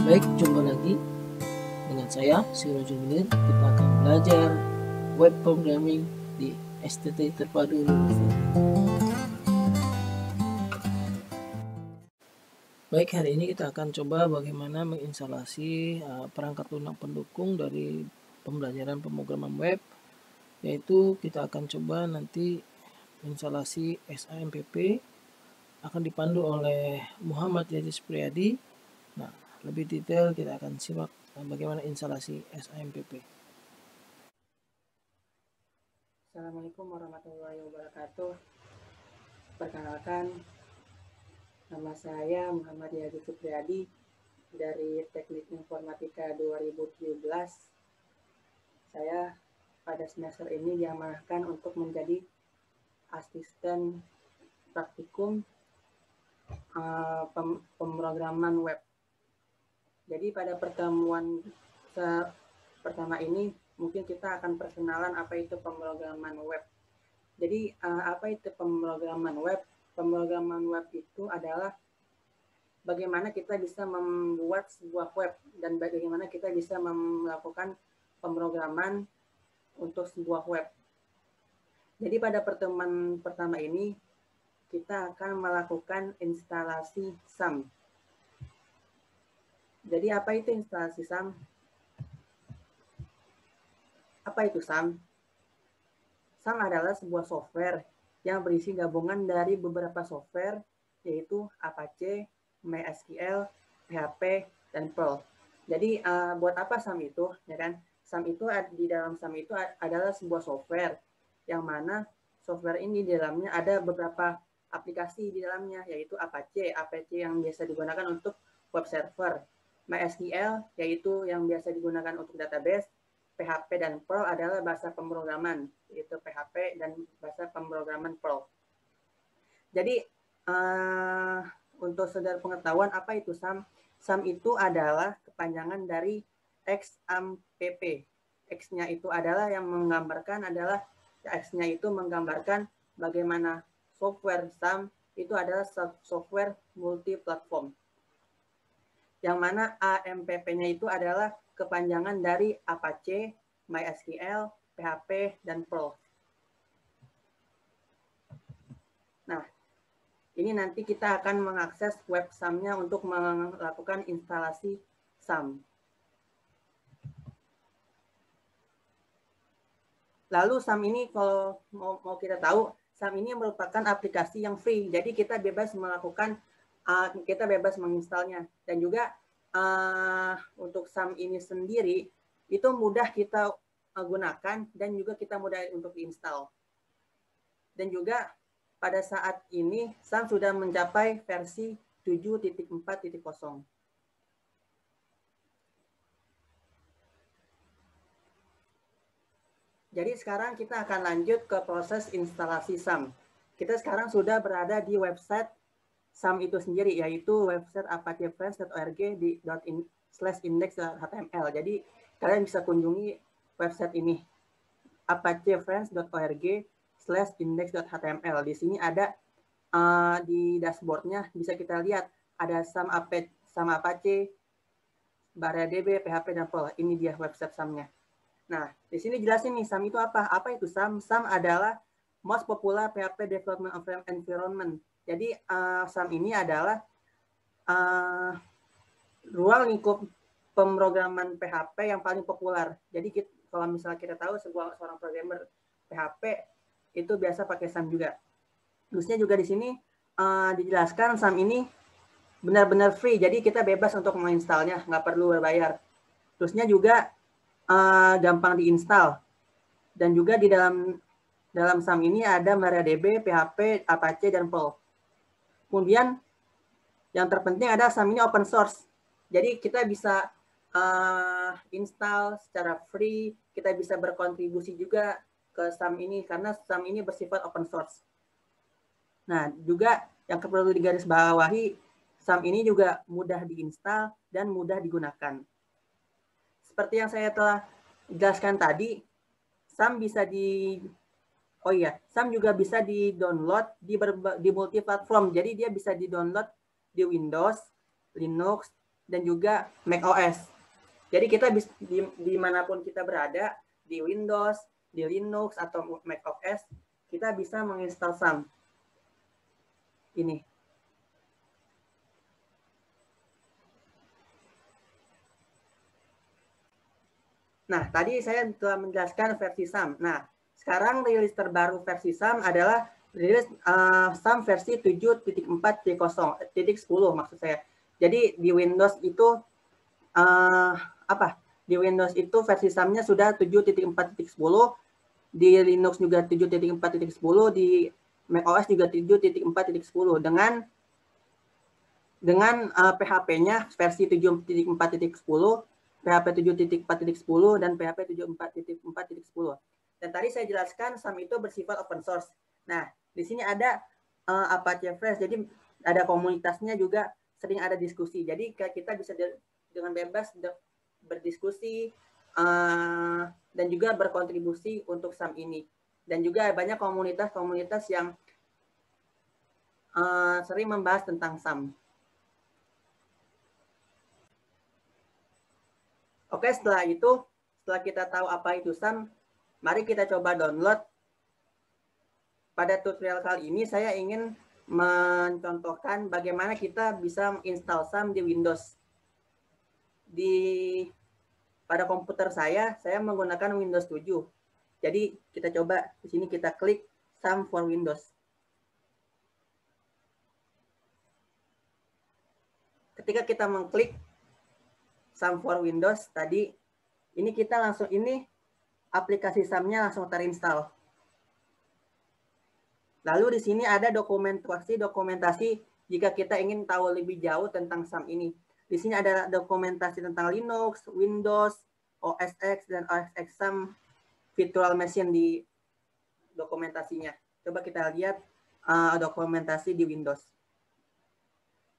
Baik, jumpa lagi dengan saya, Sirojul Munir. Kita akan belajar web programming di STT Terpadu Universitas. Baik, hari ini kita akan coba bagaimana menginstalasi perangkat lunak pendukung dari pembelajaran pemrograman web, yaitu kita akan coba nanti instalasi SAMPP, akan dipandu oleh Muhammad Yazid Priyadi. Nah, lebih detail kita akan simak bagaimana instalasi SAMPP. Assalamualaikum warahmatullahi wabarakatuh. Perkenalkan, nama saya Muhammad Yazid Supriyadi dari Teknik Informatika 2017. Saya pada semester ini diamanahkan untuk menjadi asisten praktikum pemrograman web. Jadi pada pertemuan pertama ini mungkin kita akan perkenalan apa itu pemrograman web. Jadi apa itu pemrograman web? Pemrograman web itu adalah bagaimana kita bisa membuat sebuah web dan bagaimana kita bisa melakukan pemrograman untuk sebuah web. Jadi pada pertemuan pertama ini kita akan melakukan instalasi SAM. Jadi apa itu instalasi SAM? Apa itu SAM? SAM adalah sebuah software yang berisi gabungan dari beberapa software, yaitu Apache, MySQL, PHP, dan Perl. Jadi buat apa SAM itu? Ya kan? SAM itu di dalam SAM itu adalah sebuah software yang mana software ini di dalamnya ada beberapa aplikasi di dalamnya, yaitu Apache yang biasa digunakan untuk web server, MySQL yaitu yang biasa digunakan untuk database, PHP dan Perl adalah bahasa pemrograman, yaitu PHP dan bahasa pemrograman Perl. Jadi untuk saudara pengetahuan apa itu SAM? SAM itu adalah kepanjangan dari XAMPP. X-nya itu adalah yang menggambarkan X-nya itu menggambarkan bagaimana software SAM itu adalah software multi-platform. Yang mana AMPP-nya itu adalah kepanjangan dari Apache, MySQL, PHP, dan Perl. Nah, ini nanti kita akan mengakses web SAM-nya untuk melakukan instalasi SAM. Lalu SAM ini kalau mau kita tahu, SAM ini merupakan aplikasi yang free. Jadi kita bebas melakukan, kita bebas menginstalnya. Dan juga untuk SAM ini sendiri, itu mudah kita gunakan dan juga kita mudah untuk diinstal. Dan juga pada saat ini SAM sudah mencapai versi 7.4.0. Jadi sekarang kita akan lanjut ke proses instalasi SAM. Kita sekarang sudah berada di website SAM itu sendiri, yaitu website apachefriends.org di /index.html. Jadi kalian bisa kunjungi website ini, apachefriends.org /index.html. Di sini ada di dashboardnya bisa kita lihat ada SAM Apache, MariaDB, PHP, dan Perl. Ini dia website SAM-nya. Nah, di sini jelasin nih SAM itu apa? Apa itu SAM? SAM adalah Most Popular PHP Development Environment. Jadi SAM ini adalah ruang lingkup pemrograman PHP yang paling populer. Jadi kalau misalnya kita tahu seorang programmer PHP itu biasa pakai SAM juga. Terusnya juga di sini dijelaskan SAM ini benar-benar free. Jadi kita bebas untuk menginstalnya, nggak perlu berbayar. Terusnya juga gampang diinstal. Dan juga di dalam SAM ini ada MariaDB, PHP, Apache, dan Perl. Kemudian yang terpenting ada SAM ini open source. Jadi kita bisa install secara free, kita bisa berkontribusi juga ke SAM ini karena SAM ini bersifat open source. Nah, juga yang perlu digarisbawahi, SAM ini juga mudah diinstal dan mudah digunakan. Seperti yang saya telah jelaskan tadi, SAM bisa SAM juga bisa di-download di multi-platform. Jadi dia bisa di-download di Windows, Linux, dan juga macOS. Jadi kita bisa dimanapun kita berada, di Windows, di Linux, atau macOS, kita bisa menginstal SAM. Ini. Nah, tadi saya telah menjelaskan versi SAM. Nah, sekarang rilis terbaru versi SAM adalah rilis SAM versi 7.4.0.10 maksud saya. Jadi di Windows itu Di Windows itu versi SAM-nya sudah 7.4.10, di Linux juga 7.4.10, di macOS juga 7.4.10 dengan PHP-nya versi 7.4.10, PHP 7.4.10 dan PHP 7.4.4.10. Dan tadi saya jelaskan SAM itu bersifat open source. Nah, di sini ada Apache Fresh, jadi ada komunitasnya juga, sering ada diskusi. Jadi kita bisa dengan bebas berdiskusi dan juga berkontribusi untuk SAM ini. Dan juga banyak komunitas-komunitas yang sering membahas tentang SAM. Oke, setelah kita tahu apa itu SAM, mari kita coba download. Pada tutorial kali ini saya ingin mencontohkan bagaimana kita bisa menginstal SAM di Windows. Pada komputer saya menggunakan Windows 7. Jadi kita coba di sini, kita klik SAM for Windows. Ketika kita mengklik SAM for Windows tadi, ini aplikasi SAM-nya langsung terinstall. Lalu di sini ada dokumentasi jika kita ingin tahu lebih jauh tentang SAM ini. Di sini ada dokumentasi tentang Linux, Windows, OS X, dan OS X SAM virtual machine di dokumentasinya. Coba kita lihat dokumentasi di Windows.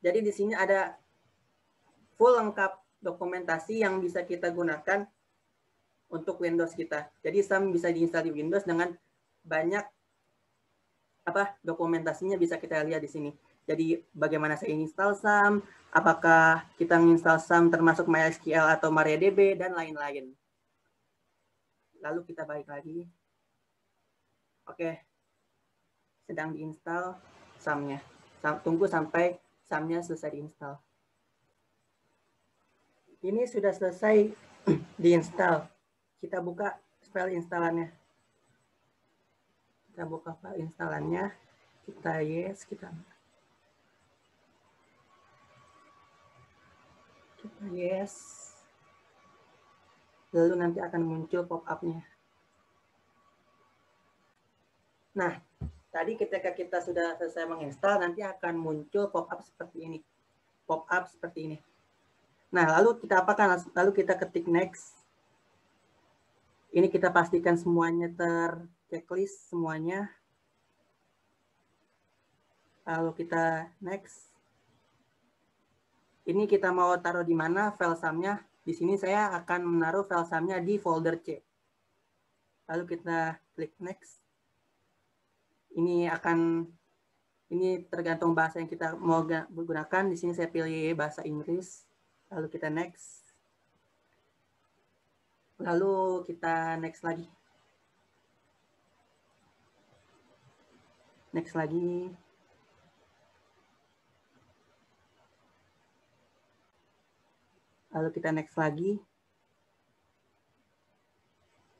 Jadi di sini ada full lengkap dokumentasi yang bisa kita gunakan untuk Windows kita. Jadi SAM bisa diinstal di Windows dengan banyak dokumentasinya bisa kita lihat di sini. Jadi bagaimana saya install SAM, apakah kita menginstal SAM termasuk MySQL atau MariaDB, dan lain-lain. Lalu kita balik lagi. Oke, sedang diinstal SAM-nya. Tunggu sampai SAM-nya selesai diinstal. Ini sudah selesai diinstal. Kita buka file instalannya. Kita buka file instalannya. Kita yes. Lalu nanti akan muncul pop-up-nya. Nah, tadi ketika kita sudah selesai menginstal, nanti akan muncul pop-up seperti ini. Pop-up seperti ini. Nah, lalu kita apakan? Lalu kita ketik next. Ini kita pastikan semuanya terchecklist semuanya. Lalu kita next. Ini kita mau taruh di mana file SAM-nya? Di sini saya akan menaruh file SAM-nya di folder C. Lalu kita klik next. Ini tergantung bahasa yang kita mau gunakan. Di sini saya pilih bahasa Inggris. Lalu kita next. Lalu kita next lagi. Next lagi. Lalu kita next lagi.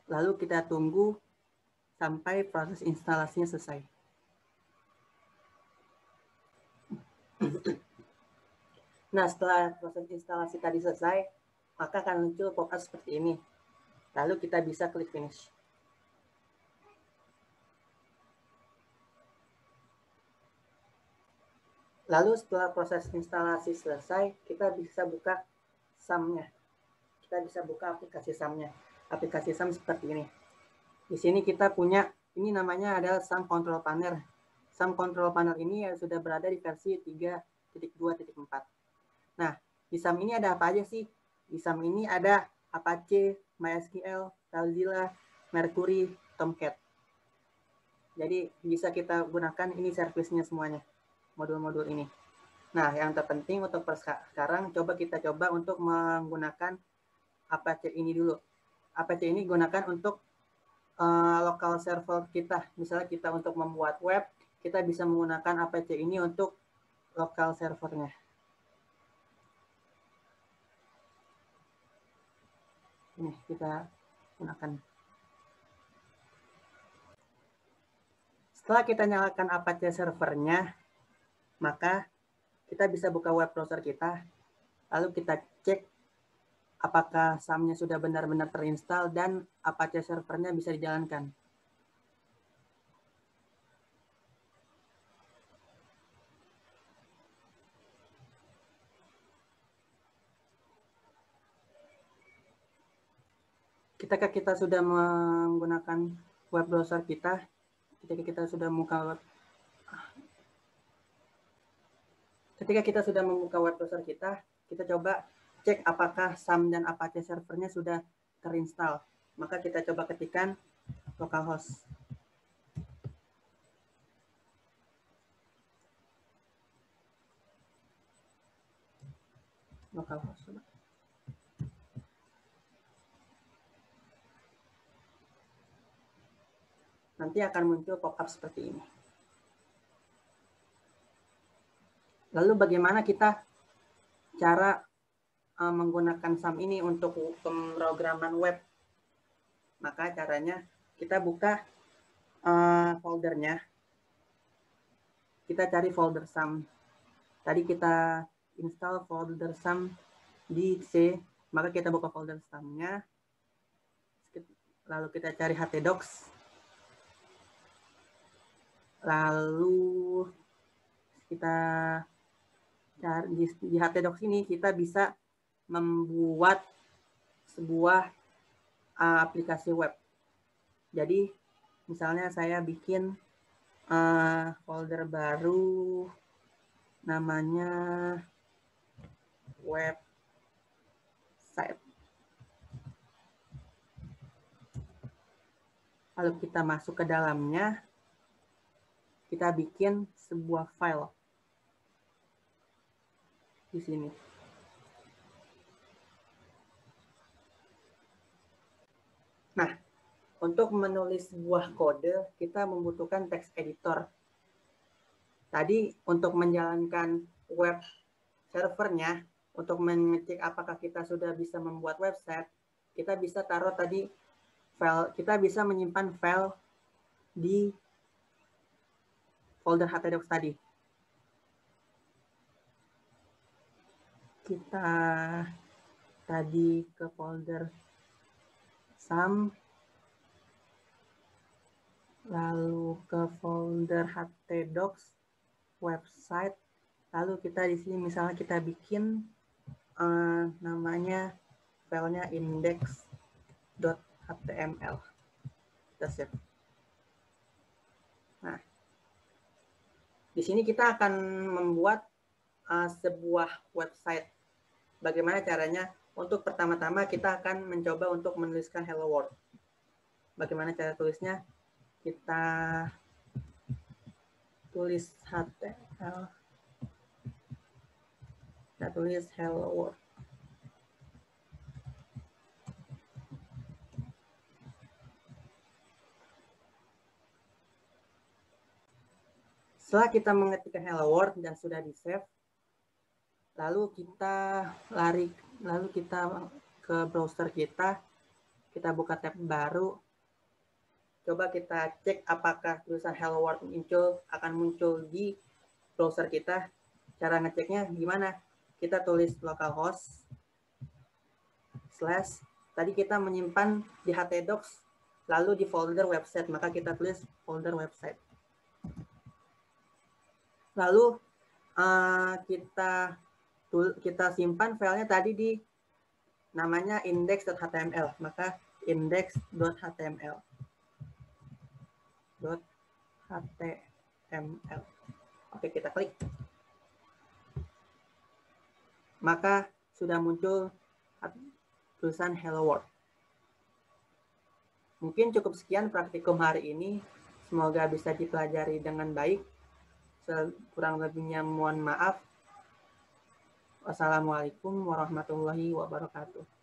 Lalu kita tunggu sampai proses instalasinya selesai. Nah, setelah proses instalasi tadi selesai, maka akan muncul pop-up seperti ini. Lalu kita bisa klik finish. Lalu setelah proses instalasi selesai, kita bisa buka SAM-nya. Kita bisa buka aplikasi SAM-nya. Aplikasi SAM seperti ini. Di sini kita punya, ini namanya adalah SAM Control Panel. SAM Control Panel ini sudah berada di versi 3.2.4. Nah, di SAM ini ada apa aja sih? Di SAM ini ada Apache, MySQL, Tanzilla, Mercury, Tomcat. Jadi bisa kita gunakan ini servisnya semuanya, modul-modul ini. Nah, yang terpenting untuk sekarang kita coba untuk menggunakan Apache ini dulu. Apache ini gunakan untuk local server kita. Misalnya kita untuk membuat web, kita bisa menggunakan Apache ini untuk local servernya. Ini kita gunakan. Setelah kita nyalakan Apache servernya, maka kita bisa buka web browser kita, lalu kita cek apakah SAM-nya sudah benar-benar terinstall dan Apache servernya bisa dijalankan. Ketika kita sudah menggunakan web browser kita, ketika kita sudah membuka web browser kita coba cek apakah SAM dan Apache servernya sudah terinstall. Maka kita coba ketikkan localhost. Nanti akan muncul pop-up seperti ini. Lalu bagaimana kita cara menggunakan SAM ini untuk pemrograman web? Maka caranya kita buka foldernya. Kita cari folder SAM. Tadi kita install folder SAM di C, maka kita buka folder SAM-nya. Lalu kita cari htdocs. Lalu kita cari di htdocs ini kita bisa membuat sebuah aplikasi web. Jadi misalnya saya bikin folder baru namanya website. Lalu kita masuk ke dalamnya, kita bikin sebuah file di sini. Nah, untuk menulis sebuah kode, kita membutuhkan text editor. Tadi untuk menjalankan web servernya, untuk mengecek apakah kita sudah bisa membuat website, kita bisa taruh tadi file, kita bisa menyimpan file di folder htdocs tadi. Kita tadi ke folder SAM, lalu ke folder htdocs website, lalu kita di sini misalnya kita bikin namanya filenya index.html. Kita save. Nah, di sini kita akan membuat sebuah website. Bagaimana caranya? Untuk pertama-tama kita akan mencoba untuk menuliskan hello world. Bagaimana cara tulisnya? Kita tulis HTML. Kita tulis hello world. Setelah kita mengetikkan hello world dan sudah di save, lalu kita ke browser kita buka tab baru, coba kita cek apakah tulisan hello world akan muncul di browser kita. Cara ngeceknya gimana? Kita tulis localhost / tadi kita menyimpan di htdocs, lalu di folder website, maka kita tulis folder website. Lalu kita simpan filenya tadi di namanya index.html, maka index.html. Oke, kita klik. Maka sudah muncul tulisan hello world. Mungkin cukup sekian praktikum hari ini. Semoga bisa dipelajari dengan baik. Kurang lebihnya mohon maaf. Wassalamualaikum warahmatullahi wabarakatuh.